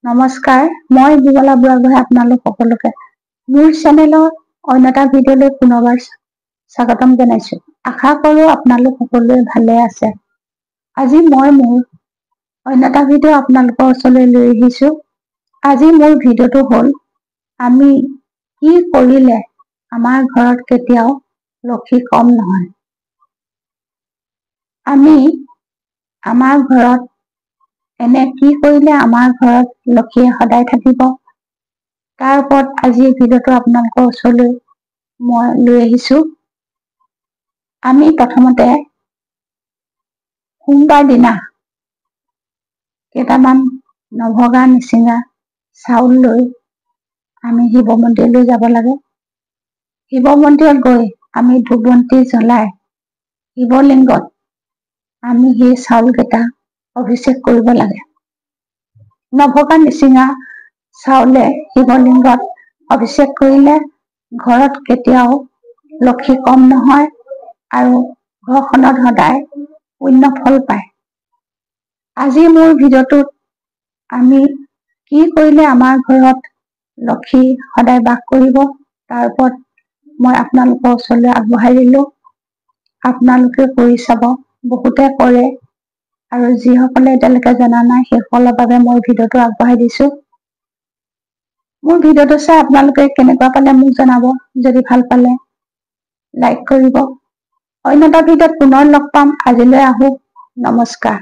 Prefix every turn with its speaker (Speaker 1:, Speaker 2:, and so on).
Speaker 1: নমস্কাৰ, মই বিমলা বুঢ়াগোহাঁই আপোনালোক সকলোকে মোৰ চেনেলৰ অন্য এটা ভিডিঅ'লৈ পুনৰবাৰ স্বাগতম জনাইছো। আশা কৰো আপোনালোক সকলোৱে ভালে আছে। আজি মই মোৰ অন্য এটা ভিডিঅ' আপোনালোকৰ ওচৰলৈ লৈ আহিছো। আজি মোৰ ভিডিঅ'টো হ'ল আমি কি কৰিলে আমাৰ ঘৰত কেতিয়াও লক্ষী কম নহয়। আমি আমাৰ ঘৰত এনে কি কৰিলে আমাৰ ঘৰত লক্ষীয়ে সদায় থাকিব, তাৰ ওপৰত আজি ভিডিঅ'টো আপোনালোকৰ ওচৰলৈ মই লৈ আহিছো। আমি প্ৰথমতে সোমবাৰ দিনা কেইটামান নভগা নিচিঙা চাউল লৈ আমি শিৱ মন্দিৰলৈ যাব লাগে। শিৱ মন্দিৰত গৈ আমি ধূপ বন্তি জ্বলাই শিৱলিংগত আমি সেই চাউলকেইটা অভিষেক কৰিব লাগে। নভগা নিচিঙা চাউলে শিৱলিংগত অভিষেক কৰিলে ঘৰত কেতিয়াও লক্ষী কম নহয় আৰু ঘৰখনত সদায় পুণ্য ফল পায়। আজি মোৰ ভিডিঅ'টোত আমি কি কৰিলে আমাৰ ঘৰত লক্ষী সদায় বাস কৰিব তাৰ ওপৰত মই আপোনালোকৰ ওচৰলৈ আগবঢ়াই দিলো। আপোনালোকে কৰি চাব, বহুতে কৰে আৰু যিসকলে এতিয়ালৈকে জনা নাই সেইসকলৰ বাবে মই ভিডিঅ'টো আগবঢ়াই দিছো। মোৰ ভিডিঅ'টো চাই আপোনালোকে কেনেকুৱা পালে মোক জনাব। যদি ভাল পালে লাইক কৰিব। অন্য এটা ভিডিঅ'ত পুনৰ লগ পাম। আজিলৈ আহো। নমস্কাৰ।